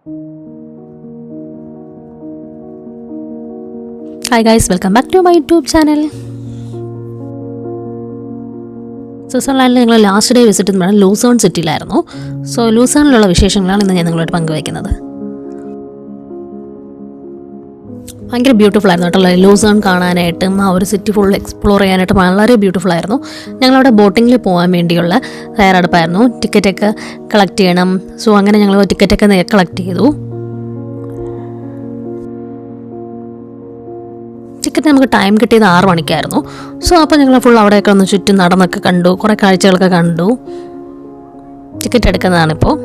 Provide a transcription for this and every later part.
Hi guys, welcome back to my YouTube channel. സ്വിറ്റ്സർലാൻഡിൽ ഞങ്ങൾ last day visit എന്ന് പറഞ്ഞാൽ Lucerne സിറ്റിയിലായിരുന്നു. So ലൂസേണിലുള്ള വിശേഷങ്ങളാണ് ഇന്ന് ഞാൻ നിങ്ങളോട് പങ്കുവയ്ക്കുന്നത്. ഭയങ്കര ബ്യൂട്ടിഫുൾ ആയിരുന്നു കേട്ടോ ലൂസേൺ കാണാനായിട്ടും ആ ഒരു സിറ്റി ഫുൾ എക്സ്പ്ലോർ ചെയ്യാനായിട്ടും വളരെ ബ്യൂട്ടിഫുൾ ആയിരുന്നു. ഞങ്ങളവിടെ ബോട്ടിങ്ങിൽ പോകാൻ വേണ്ടിയുള്ള തയ്യാറെടുപ്പായിരുന്നു. ടിക്കറ്റൊക്കെ കളക്ട് ചെയ്യണം. സോ അങ്ങനെ ഞങ്ങൾ ടിക്കറ്റൊക്കെ കളക്ട് ചെയ്തു. ടിക്കറ്റ് നമുക്ക് ടൈം കിട്ടിയത് 6 മണിക്കായിരുന്നു. സോ അപ്പോൾ ഞങ്ങൾ ഫുൾ അവിടെയൊക്കെ ഒന്ന് ചുറ്റും നടന്നൊക്കെ കണ്ടു, കുറേ കാഴ്ചകളൊക്കെ കണ്ടു. ടിക്കറ്റ് എടുക്കുന്നതാണിപ്പോൾ.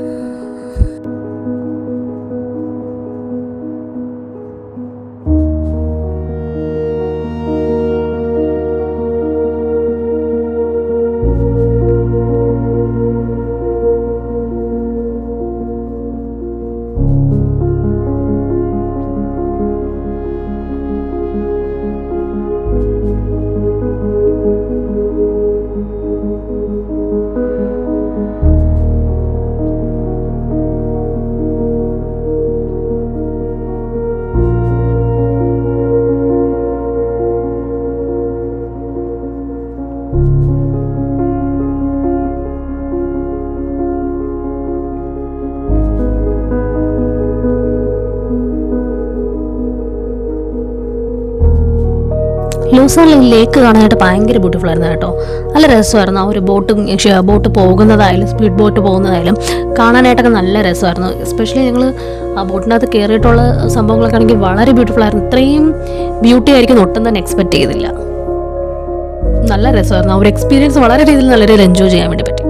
ലൂസേണിൽ ലേക്ക് കാണാനായിട്ട് ഭയങ്കര ബ്യൂട്ടിഫുൾ ആയിരുന്നു കേട്ടോ. നല്ല രസമായിരുന്നു. ആ ഒരു ബോട്ട് പോകുന്നതായാലും സ്പീഡ് ബോട്ട് പോകുന്നതായാലും കാണാനായിട്ടൊക്കെ നല്ല രസമായിരുന്നു. എസ്പെഷ്യലി ഞങ്ങൾ ആ ബോട്ടിനകത്ത് കയറിയിട്ടുള്ള സംഭവങ്ങളൊക്കെ ആണെങ്കിൽ വളരെ ബ്യൂട്ടിഫുൾ ആയിരുന്നു. ഇത്രയും ബ്യൂട്ടി ആയിരിക്കും ഒട്ടും തന്നെ എക്സ്പെക്റ്റ് ചെയ്തില്ല. നല്ല രസമായിരുന്നു. ആ ഒരു എക്സ്പീരിയൻസ് വളരെ രീതിയിൽ നല്ല രീതിയിൽ എൻജോയ് ചെയ്യാൻ വേണ്ടി പറ്റി.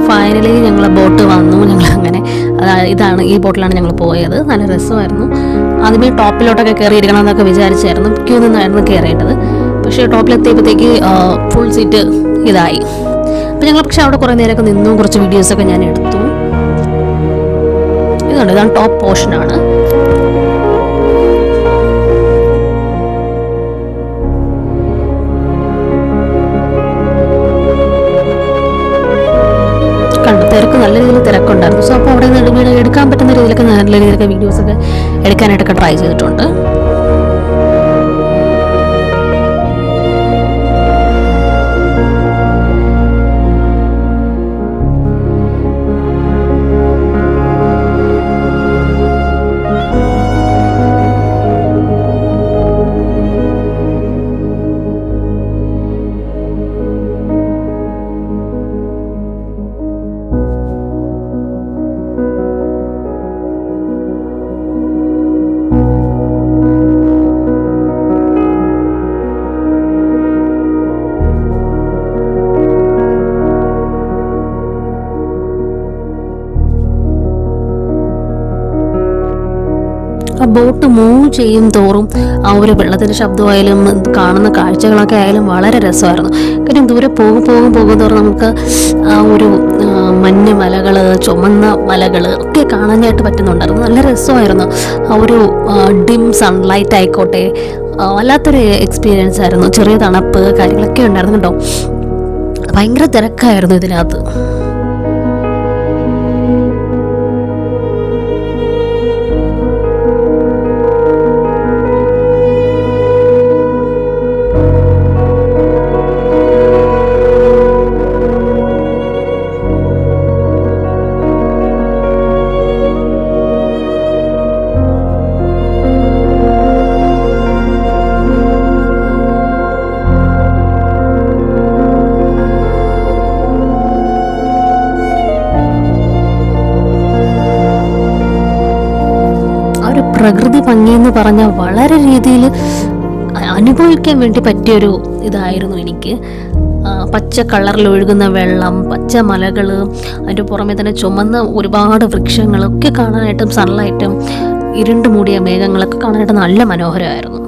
ഫൈനലി ഞങ്ങൾ ബോട്ട് വന്നു. ഞങ്ങളങ്ങനെ ഇതാണ് ഈ ബോട്ടിലാണ് ഞങ്ങൾ പോയത്. നല്ല രസമായിരുന്നു. ആദ്യമേ ടോപ്പിലോട്ടൊക്കെ കയറിയിരിക്കണം എന്നൊക്കെ വിചാരിച്ചായിരുന്നു. ക്യൂ നിന്നായിരുന്നു കയറേണ്ടത്. പക്ഷേ ടോപ്പിലെത്തിയപ്പോഴത്തേക്ക് ഫുൾ സീറ്റ് ഇതായി. അപ്പോൾ ഞങ്ങൾ പക്ഷേ അവിടെ കുറേ നേരമൊക്കെ നിന്നു. കുറച്ച് വീഡിയോസൊക്കെ ഞാൻ എടുത്തു. ഇതാണ് ടോപ്പ് പോർഷനാണ്. തിരക്ക് നല്ല രീതിയിൽ തിരക്കുണ്ടായിരുന്നു. സോ അപ്പോൾ അവിടെ നിന്ന് എടുക്കാൻ പറ്റുന്ന രീതിയിലൊക്കെ നല്ല രീതിയിലൊക്കെ വീഡിയോസൊക്കെ എടുക്കാനായിട്ടൊക്കെ ട്രൈ ചെയ്തിട്ടുണ്ട്. ആ ബോട്ട് മൂവ് ചെയ്യും തോറും ആ ഒരു വെള്ളത്തിൻ്റെ ശബ്ദമായാലും കാണുന്ന കാഴ്ചകളൊക്കെ ആയാലും വളരെ രസമായിരുന്നു. കാര്യം ദൂരെ പോകും തോറും നമുക്ക് ആ ഒരു മഞ്ഞ് മലകൾ, ചുമന്ന മലകൾ ഒക്കെ കാണാനായിട്ട് പറ്റുന്നുണ്ടായിരുന്നു. നല്ല രസമായിരുന്നു. ആ ഒരു ഡിം സൺലൈറ്റ് ആയിക്കോട്ടെ, വല്ലാത്തൊരു എക്സ്പീരിയൻസ് ആയിരുന്നു. ചെറിയ തണുപ്പ് കാര്യങ്ങളൊക്കെ ഉണ്ടായിരുന്നു കേട്ടോ. ഭയങ്കര തിരക്കായിരുന്നു ഇതിനകത്ത്. പ്രകൃതി ഭംഗിയെന്ന് പറഞ്ഞാൽ വളരെ രീതിയിൽ അനുഭവിക്കാൻ വേണ്ടി പറ്റിയൊരു ഇതായിരുന്നു എനിക്ക്. പച്ച കളറിൽ ഒഴുകുന്ന വെള്ളം, പച്ച മലകൾ, അതിൻ്റെ പുറമെ തന്നെ ചുമന്ന ഒരുപാട് വൃക്ഷങ്ങളൊക്കെ കാണാനായിട്ടും സൺലൈറ്റും ഇരുണ്ട് മൂടിയ മേഘങ്ങളൊക്കെ കാണാനായിട്ട് നല്ല മനോഹരമായിരുന്നു.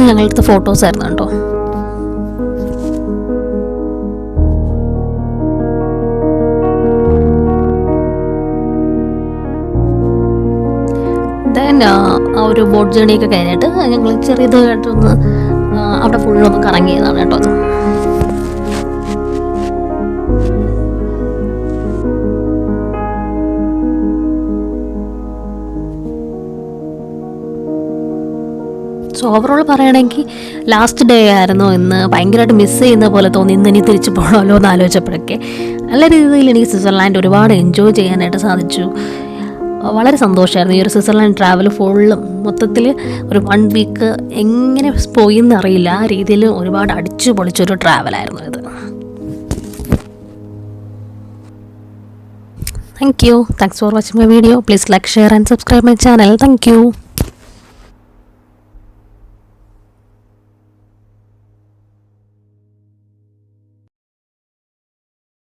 ഞങ്ങളടുത്ത ഫോട്ടോസ് ആയിരുന്നു കേട്ടോ. ദെൻ ആ ഒരു ബോട്ട് ജേണിയൊക്കെ കഴിഞ്ഞിട്ട് ഞങ്ങൾ ചെറിയതായിട്ടൊന്ന് അവിടെ ഫുള്ളൊന്ന് കറങ്ങിയതാണ് കേട്ടോ അത്. സോ ഓവറോൾ പറയുകയാണെങ്കിൽ ലാസ്റ്റ് ഡേ ആയിരുന്നു ഇന്ന്. ഭയങ്കരമായിട്ട് മിസ് ചെയ്യുന്ന പോലെ തോന്നി. ഇന്ന് ഇനി തിരിച്ചു പോകണമല്ലോ എന്ന് ആലോചിച്ചപ്പോഴൊക്കെ നല്ല രീതിയിൽ എനിക്ക് സ്വിറ്റ്സർലാൻഡ് ഒരുപാട് എൻജോയ് ചെയ്യാനായിട്ട് സാധിച്ചു. വളരെ സന്തോഷമായിരുന്നു ഈ ഒരു സ്വിറ്റ്സർലാൻഡ് ട്രാവൽ ഫുള്ളും. മൊത്തത്തിൽ ഒരു 1 വീക്ക് എങ്ങനെ പോയി എന്നറിയില്ല, ആ രീതിയിൽ ഒരുപാട് അടിച്ചു പൊളിച്ചൊരു ട്രാവലായിരുന്നു ഇത്. Thank you. Thanks for watching my video. Please like, share and subscribe my channel. Thank you.